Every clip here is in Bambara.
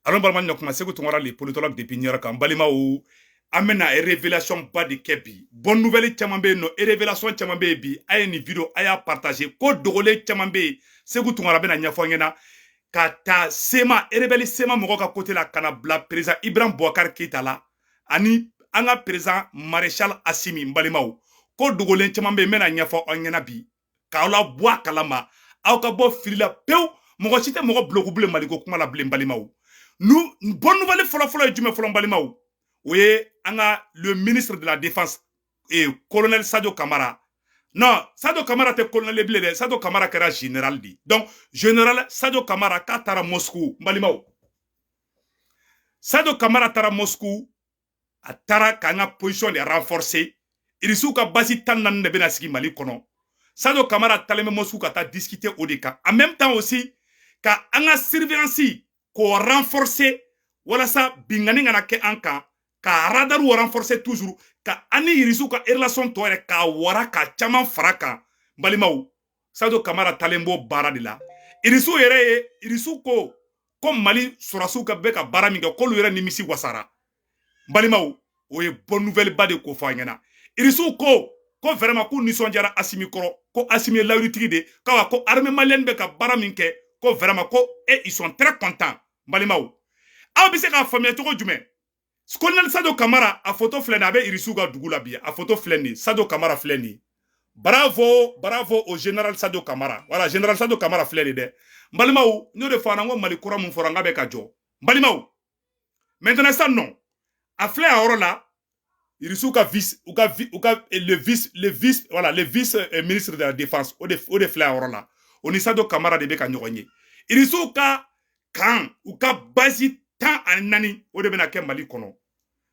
Alors balma nyakuma segu tongora les politologues de Pignera kan balima ou amena révélation pas de kebi bonne nouvelle chamambe no révélation chamambe bi ay ni vidéo aya partager ko dogole chamambe segu tongora bena nyafo ngena kata sema rebelle sema mogo ka côté la kana bla président Ibrahim Boubacar Keita la ani anga président maréchal Assimi mbalimaw ko dogolen chamambe mena nyafo ngena bi ka la bois kalama aw ka bo filila pew mogo cité mogo bloku bleu maliko kuma la bleu mbalimaw nous bonne nouvelle folo jume folo mbalimaw oui anga le ministre de la défense et colonel Sadio Kamara. Non, Sadio Kamara te colonel blé, Sadio Kamara kera général di. Donc, général Sadio Kamara ka tara Moscou, mbalimao. Sadio Kamara tara Moscou, a tara kanga position de renforcer. Irisu ka basi tan nan ne bena sigi Mali kono. Sadio Kamara taleme Moscou ka ta discuter au deka. En même temps aussi, ka anga surveillance ko renforcer, wala sa bingani ngana ke anka, ka radar ou renforcer toujours, ka ani irisu ka relation to ka wara ka chaman faraka balimaw Sadio Kamara talembo bara de la irisu yere irisu ko Mali surasu ka be ka bara minga ko lu yere nimisi wasara balimaw o ye bonne nouvelle ba de ko fanyana irisu ko vraiment ko nisonjara Assimi koro ko Assimi lawritigi de kawa ko armée malienne be ka bara minke ko vraiment ko ils sont très contents balimaw aw bi se ka famia to jume Colonel Sadio Kamara a photo fleni abe irisuga dugula bi a photo fleni Sadio Kamara fleni bravo au général Sadio Kamara voilà général Sadio Kamara fleni de mbalimaw nyo de fana ngo Mali kura mun foranga be ka jo mbalimaw maintenant ça non a flé a oro la irisuga le vice voilà le vice ministre de la défense o de flé a oro la oni Sadio Kamara de be ka nyogonye irisuga kan u ka basi tan anani o de bena ke Mali kono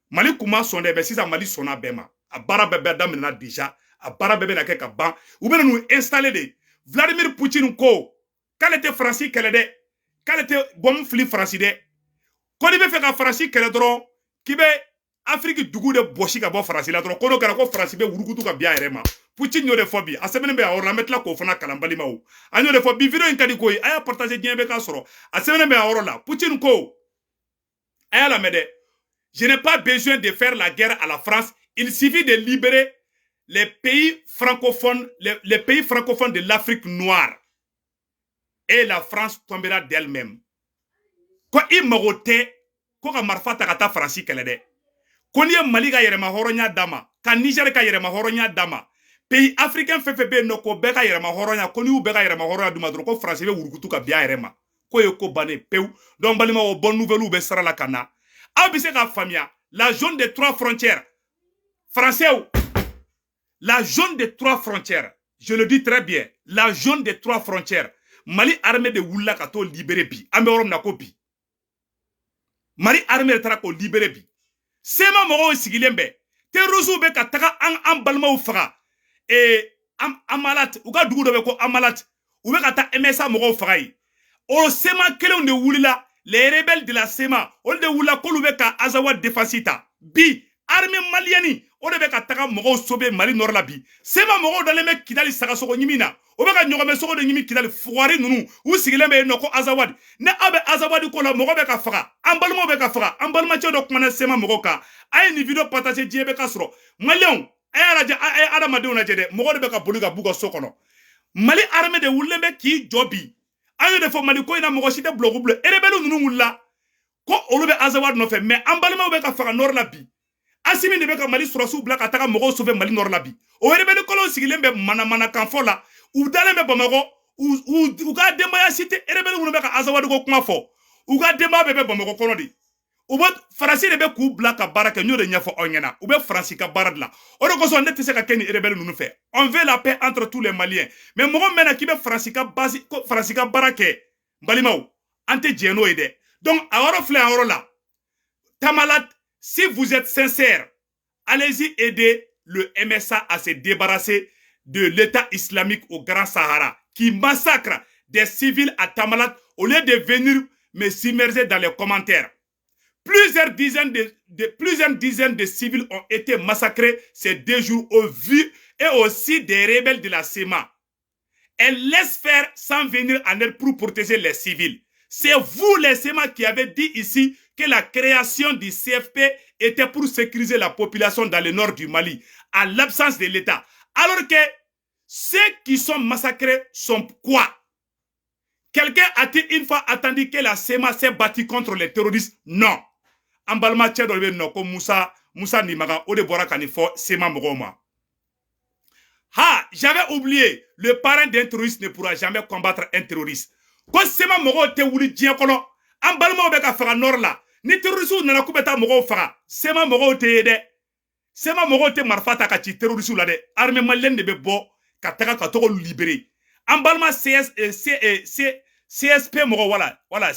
Mali kuma sonde be sisa Mali sona bema a bara bebe damina déjà a bara bebe na ke ka ban ou bien nous installer de Vladimir Poutine ko k'ale était français kele de k'ale était bon fli français de ko ni be fe ka français kele dron ki be Afrique dugu de boshi ka bo français la dron ko no kara ko français be wurukutu ka bia yere ma Poutine yo de fobi a semene be a orla metla ko fana kalambali mawo anyo de fobi video en kadi ko aya partager bien be ka soro a semene be a orla Poutine ko aya la mede. Je n'ai pas besoin de faire la guerre à la France. Il suffit de libérer les pays francophones, les pays francophones de l'Afrique noire. Et la France tombera d'elle-même. Quand il m'a roté, quand il m'a fait ta France, quand il y a Mali ka yerema horonya dama, quand Niger ka yerema horonya dama, pays africain fait no ko beka yerema horonya, quand il beka yerema horonya duma ko France be urukutu ka bia yerema. Ko yoko bane peu. Donc balima o bonne nouvelle ou be sara la kana. Abise ka famia la zone des 3 frontières français la zone des 3 frontières je le dis très bien la zone des 3 frontières Mali armée de wula ka to libérer bi ambe orom na ko bi Mali armée tara ko libérer bi sema mo sigilembe terrorisme be ka taka an balma u faga amalat u ka dugu do be ko amalat u be ka ta MSA mo faga yi o sema kelen de wulila les rebelles de la SEMA, on de wula kolubeka azawa defasita. Bi, armée malienne, on de beka taka mogo sobe Mali nord la bi. SEMA mogo dans les mecs qui dali sagasoko nyimina. On beka nyogame soko de nyimi qui dali foire nunu. Ou sigilembe noko azawad. Ne abe azawadi ko la mogo beka faga. Ambalmo beka faga. Ambalma che dok mana SEMA mogo ka. Aye ni video partager die beka soro. Malion, aye adamade on a jede. Mogo de beka boluga buga sokono. Mali armée de wulembe ki jobi. Ayo de fo Mali ko ina mogo site blogu bleu erebelu nunu wula ko olube azawad no fe mais ambalma be ka faga nord la bi Assimi de be ka Mali surasu bla ka taka mogo sauver Mali nord la bi o erebelu ko lo sigilembe mana kan fo la u dalembe bamago u ga demba ya site erebelu nunu be ka azawad ko kuma fo u ga demba be bamago kono di u bot farasi de be ku bla ka baraka nyo de nyafo onyena u be franci ka barad la o ko so ndete se ka keni erebelu nunu fe on veut la paix entre tous les Maliens mais mogo mena ki be franci ka basi franci ka barake balimaw ante djeno ide donc awaro flé awaro la Tamalat si vous êtes sincère allez-y aider le MSA à se débarrasser de l'État islamique au Grand Sahara qui massacre des civils à Tamalat au lieu de venir me s'immerger dans les commentaires. Plusieurs dizaines de civils ont été massacrés ces 2 jours au vu et aussi des rebelles de la SEMA. Elle laisse faire sans venir en aide pour protéger les civils. C'est vous les SEMA qui avez dit ici que la création du CFP était pour sécuriser la population dans le nord du Mali, à l'absence de l'État. Alors que ceux qui sont massacrés sont quoi? Quelqu'un a-t-il une fois attendu que la SEMA s'est battue contre les terroristes? Non. Ambalma Tchèdolbe non, comme Moussa Nimaga, Ode Bora Kanifo, SEMA Mogoma. Ha, j'avais oublié, le parrain d'un terroriste ne pourra jamais combattre un terroriste. Quand SEMA Mogo te wuli dien kono, Ambalma Obeka Fara Nord là, ni terroriste nana kubeta Mogo Fara, SEMA Mogo te yede. SEMA Mogo te marfata ka ci terroriste la de, armée malienne de bebo, kataka katoko libéré. Ambalma CSP Mogo, voilà, voilà,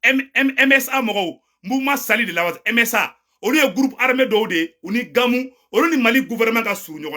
MSA Mogo, mouvement sali de la base, MSA, on est un groupe armé d'Ode, on est Gamou, on est Mali gouvernement qui a soutenu.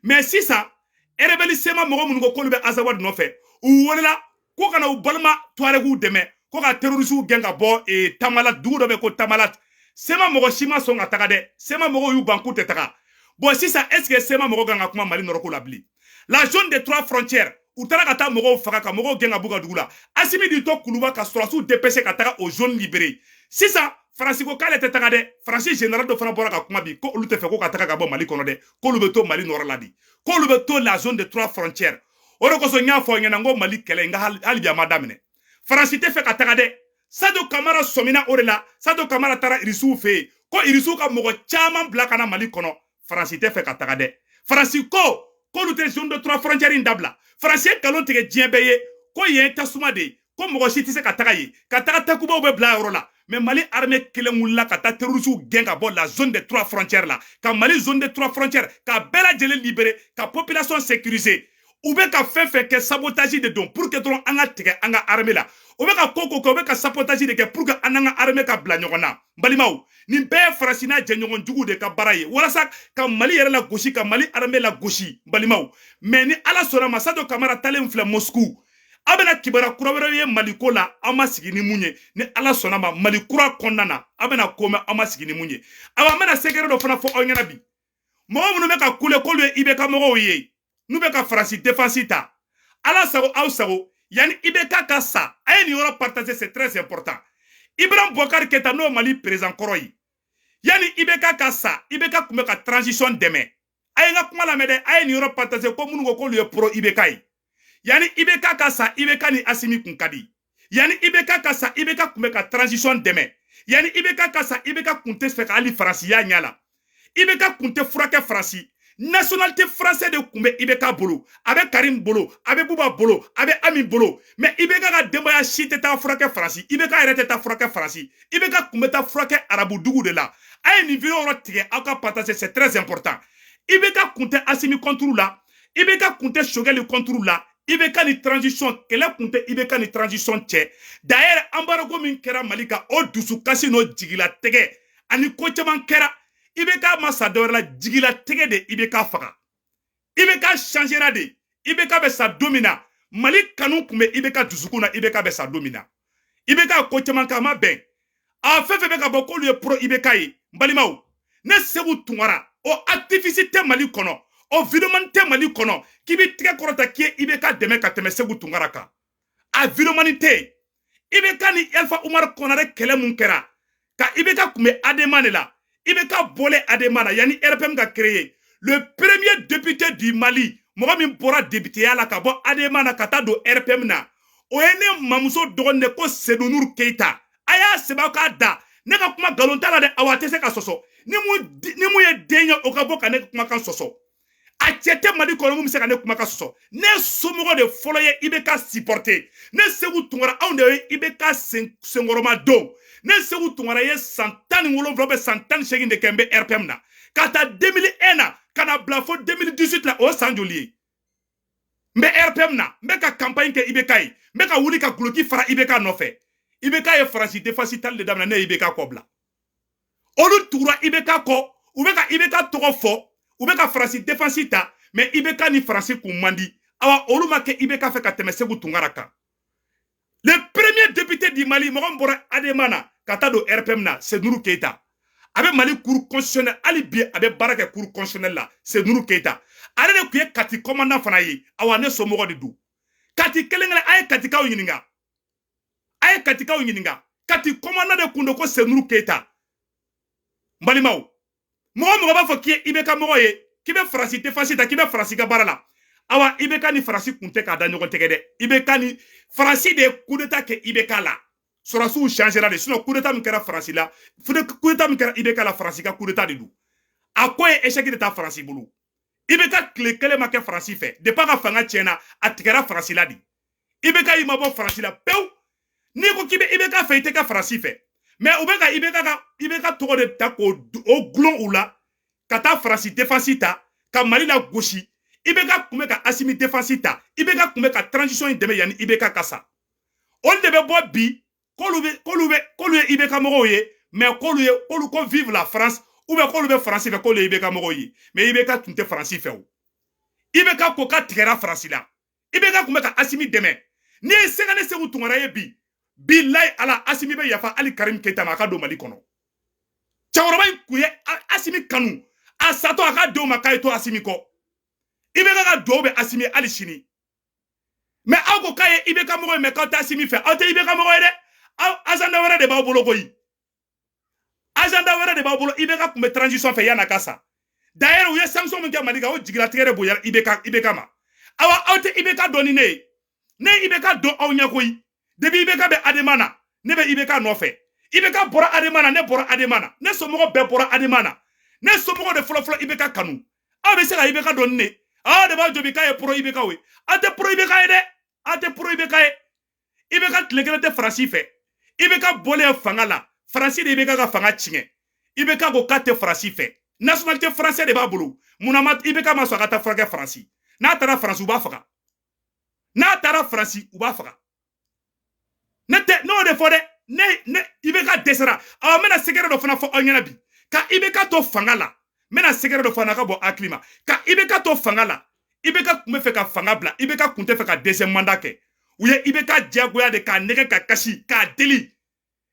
Mais si ça, rebelle SEMA Mogo Moungo Kolube Azawad no fait, ou voilà, quoi qu'on a ou balma, Touareg demain, quoi qu'on a terroriste ou genga bo et Tamalat, d'où ko Tamalat, SEMA Mogo Shima son atakade, SEMA Mogo yu bankou tetaka. Bon, si ça, est-ce que SEMA Mogo ganga kuma Mali noroko labli? La zone des 3 frontières, où Tarakata Mogo Faraka, Mogo Genga Bouga Doula, Assimi Dito Koulouba Kastroasou dépêché Kataka aux zones libérées. Si ça, Francisco Kale Tetagade, Francis Général de Franboraka Kumabi, Ko Lutefeko Kataka Mali Konode, Ko Lubeto Mali Noraladi, Ko Lubeto la zone des 3 frontières. Orokoso Nyafo Nyanango Mali Kelenga Halibia Madamene. Francis Tefe Katagade, Sado Kamara Somina Orela, Sado Kamara Tara Irisu Fe, Ko Irisu Ka Mogo Chaman Blakana Mali Kono, Francis Tefe Katagade. Francisco, Ko Lute zone de 3 frontières indabla. Francis Kalon Tege Djembeye, Ko Yen Tasumade, Ko Mogo Chitise Katagaye, Kataka Takuba Obe Bla Orola. Mais Mali armée Kelemula Kata terroristes genga bon la zone des 3 frontières là. Quand Mali zone des 3 frontières, quand Bela Djele libéré, quand population sécurisée, ou bien quand fait que sabotage de dons pour que ton anga tege anga armée là. Ou bien quand koko ou bien quand sabotage de que pour que anga armée ka blanyona. Balimao, ni be Francina djenyon djougou de ka baraye. Wala ça quand Mali era la gauche, quand Mali armée la gauche. Balimao. Mais ni ala sora masado kamara talem fle Moscou. Abena kibara kurawere ye Maliko la ama sigini munye ni ala sonama Malikura konnana abena kome ama sigini munye aba mena sekere do fana fo onyana bi mo munu meka kule kolwe ibeka mogo ye nubeka Francis defensita ala sago au sago yani ibeka kasa ayeni yoro partager c'est très important. Ibrahim Bokar Keta no Mali président koroyi yani ibeka kasa ibeka kumeka transition demain ayenga kuma la mede ayeni yoro partager ko munu ko le pro ibeka yi. Yani ibeka kasa ibeka ni asimi kunkadi. Yani ibeka kasa ibeka kumeka transition demain. Yani ibeka kasa ibeka kunte feka ali Franci ya nyala. Ibeka kunte furake Franci. Nationalité française de kumbe ibeka bolo. Avec Karim bolo, avec Bouba bolo, avec Ami bolo. Mais ibeka ka dembaya shite ta furake Franci. Ibeka arrête ta furake Franci. Ibeka kumbe ta furake arabu dugu de la. Aye ni video rotige aka partager c'est très important. Ibeka kunte asimi contrôle là. Ibeka kunte shogel le contrôle là. Ibeka ni transition kele kunte ibeka ni transition tche d'ailleurs embargo min kera malika o dusu kasi no jigila tege ani ko chaman kera ibeka masador la jigila tege de ibeka faga ibeka changera de ibeka be sa domina malik kanu kume ibeka dusukuna ibeka be sa domina ibeka ko chaman kama ben a fefe beka boko lui pro ibeka yi mbalimaw ne sebu tungara o activité mali kono o vidomante mali kono kibi tige korota kie ibeka deme ka teme segu tungaraka a vidomanite ibeka ni Alpha Umar Konare kele munkera ka ibeka kume ademane la ibeka bole ademana yani RPM ga créé le premier député du Mali Mohamed Bora député yala ka bo ademana kata do RPM na o ene mamuso dogonne ko Sedunur Keita aya seba ka da ne ka kuma galonta la de awatese ka soso ni mu ye denya o ka bo ka ne kuma kan soso a tete mali kono mu se ka ne kuma ka soso ne somogo de folo ye ibeka supporter ne segu tungara on de ibeka sengoroma do ne segu tungara ye santani wolo vlobe santani shegin de kembe RPM na kata 2001 na kana blafo 2018 la o sanjoli mbe RPM na mbe ka campagne ke ibeka yi mbe ka wuli ka gloki fara ibeka no fe ibeka ye Francis defacital de damna ne ibeka kobla olu tura ibeka ko ubeka ibeka togo fo ubeka Francis defensita mais ibeka ni Francis kumandi awa oluma ke ibeka fe ka teme segu tungaraka le premier député du Mali Mbora Ademana kata do RPM na c'est Nourou Keita avec Mali cour constitutionnel ali bi avec baraka cour constitutionnel là c'est Nourou Keita ale ne kuye kati commandant fana yi awa ne somogo de du kati kelengele ay kati kaw yininga aye katika unyininga kati komanda de kundo ko Senuru Keita mbalimaw mo ba fo ki ibeka mo ye kibe frasi te fasita kibe frasi ga barala awa ibeka ni frasi kunte ka da nyogon tege de ibeka ni frasi de coup d'état ke ibeka la sorasu changera de sinon coup d'état mi kera frasi la coup d'état mi kera ibeka la frasi ka coup d'état de du akoye échec de ta frasi bulu ibeka kle kele ma ke frasi fe de pas ka fanga tiena atikera frasi la di ibeka yi mabo frasi la pew ni ko kibe ibeka fe ite ka frasi fe mais ubeka ibeka to de ta ko o glon ula kata frasi defensita ka mali la gauche ibeka kume ka asimi defensita ibeka kume ka transition indeme yani ibeka kasa on debe bo bi kolube ibeka mogoye mais kolu ko vive la France ou bien kolube France fe kolu ibeka mogoye mais ibeka tunte France fe o ibeka ko ka tigera France la ibeka kume ka asimi deme ni segane se utungara ye bi billahi ala asimi be yafa ali Karim Keita ma ka do Mali kono chawraba kuye asimi kanu asato aka do ma kay to asimi ko ibeka ka do be asimi ali shini mais ago kaye ibeka mo me ka ta asimi fe ate ibeka mo de azanda wara de ba bolo koyi azanda wara de ba bolo ibeka kumbe transition fe yana kasa d'ailleurs uye sanction mo ke Mali ga o jigila tigere boya ibeka ma awa ate ibeka doni ne ibeka do awnya koyi debi ibeka be ademana ne be ibeka no fe ibeka bora ademana ne bora ademana ne somogo be bora ademana ne somogo de folo ibeka kanu abe se ga ibeka don ne de ba jobi kaye pro ibeka we ate pro ibeka ye de ate pro ibeka ye ibeka tlegele te franci fe ibeka bole fanga la franci de ibeka ga fanga chinge ibeka go kate franci fe nationalité français de ba bulu munamat ibeka ma so gata frage franci na tara france u ba faga na tara franci u ba faga nete no de fode ne ibeka desera awa mena segere do fana fo onyana bi ka ibeka to fanga la mena segere do fana ka bo aklima ka ibeka to fanga la ibeka kume fe ka fanga bla ibeka kunte fe ka deuxième mandat ke uye ibeka diagoya de ka nege ka kashi ka deli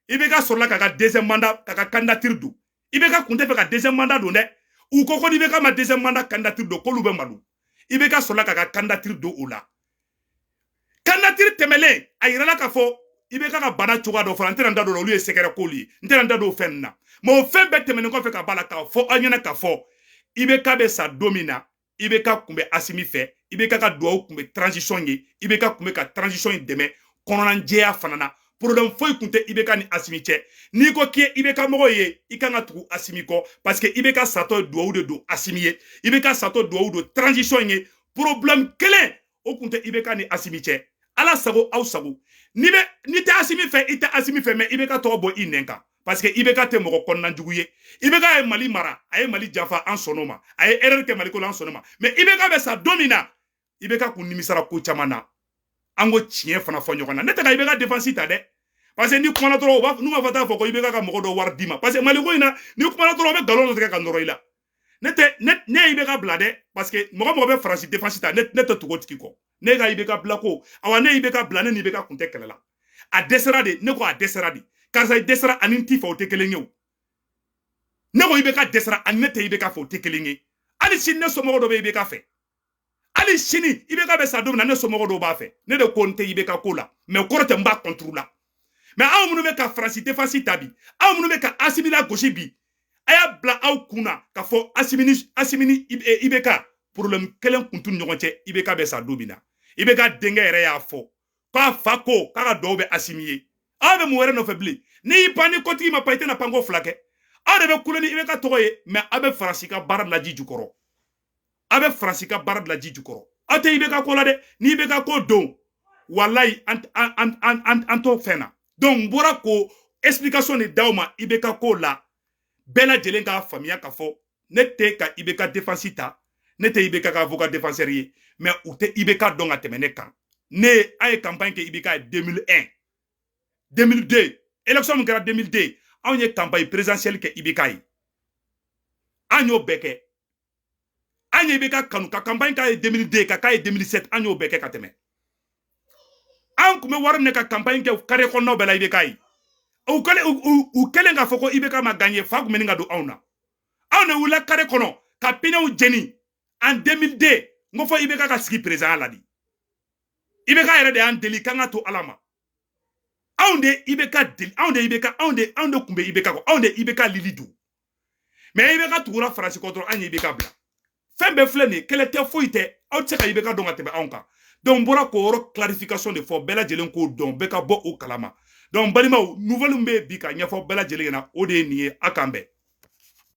ibeka sorla ka deuxième mandat ka candidature du ibeka kunte fe ka deuxième mandat do ne u koko ibeka ma deuxième mandat candidature do ko lube malu ibeka sorla ka candidature do ola candidature temele ayirala ka fo ibeka ka bana choga do fana ntera do lu ye sekere koli ntera do fenna mo fen be temene ko fe ka bala ka fo anyana ka fo ibeka be sa domina ibeka kumbe asimi fe ibeka ka do kumbe transition ye ibeka kumbe ka transition deme kononan jeya fanana problème foy kunte ibeka ni asimi che ni ko kie ibeka mogo ye ikanga tugu asimi ko parce que ibeka sato do do asimi ye ibeka sato do transition ye problème kele o kunte ibeka ni asimi che ala sago au sago ni te asimi fe ite asimi fe me ibeka to bo inenka parce que ibeka te mogo konnan juguye ibeka ay Mali mara ay Mali jafa en sonoma ay erreur ke Mali ko en sonoma mais ibeka be sa domina ibeka ku nimisara ko chamana ango chien fana fo nyogona nete ka ibeka défense ta de parce que ni kuma toro ba nu ma fata fo ko ibeka ka mogo do war dima parce que Mali ko ina ni kuma toro be galon te ka ndoroila nete ne ibeka blade parce que mogo be France défense ta net to go tiki ko ne ga ibeka blako awa ne ibeka blane ni ibeka kunte kelela a desera de ne ko a desera de karsa desera aninti fa o te kelenyo ne ko ibeka desera anete ibeka fa o te kelenye ali sinne somogo do be ibeka fe ali sini ibeka be sa do na ne somogo do ba fe ne de konte ibeka kola mais korote mba contrôla mais aw munu be ka France défense tabi aw munu be ka asimila gauche bi aya bla aw kuna ka fo asimini ibeka problème kelen kuntun ñogonte ibeka be sa dobina ibeka denga yere ya fo ka fako ka do be asimiye abe mu were no febli ni pani koti ma paite na pango flake ade be kuleni ibeka toye mais abe fransika barad la ji jukoro abe fransika barad la ji jukoro ate ibeka ko la de ni ibeka ko don wallahi anto fena donc bora ko explication ni dawma ibeka ko la bela jelenga famia ka fo nete ka ibeka defensita nete ibeka ka avocat défenseur ye mais ou te ibeka donga temene kan ne ay campagne ke ibeka 2001 2002 élection mu kɛra 2002 anw ye campagne présidentielle ke ibeka yi an y'o bɛɛ an ye ibeka kanu ka campagne ka 2002 ka 2007 an y'o bɛɛ kɛ ka tɛmɛ an kun bɛ wari minɛ ka campagne kɛ carré kɔnɔnaw bɛɛ la ibeka yi u kɛlen k'a fɔ ko ibeka ma gagné fa kun bɛ nin ka don anw na anw de wulila carré kɔnɔ ka pinɛw jeni en 2002 ngo fo ibeka ka sigi président la di ibeka yɛrɛ de y'an deli kan ka to ala ma anw de IBK deli anw de IBK anw de kun bɛ IBK kɔ anw de IBK lili don mais IBK tugura Faransi kɔ dɔrɔn an ye IBK bila fɛn bɛɛ filɛ nin ye kɛlɛ tɛ foyi tɛ aw tɛ se ka IBK dɔn ka tɛmɛ anw kan donc n bɔra k'o yɔrɔ clarification de fɔ bɛɛ lajɛlen k'o dɔn bɛɛ ka bɔ o kalama donc balimaw nouvelle min bɛ bi ka ɲɛfɔ bɛɛ lajɛlen ɲɛna o de ye nin ye a k'an bɛn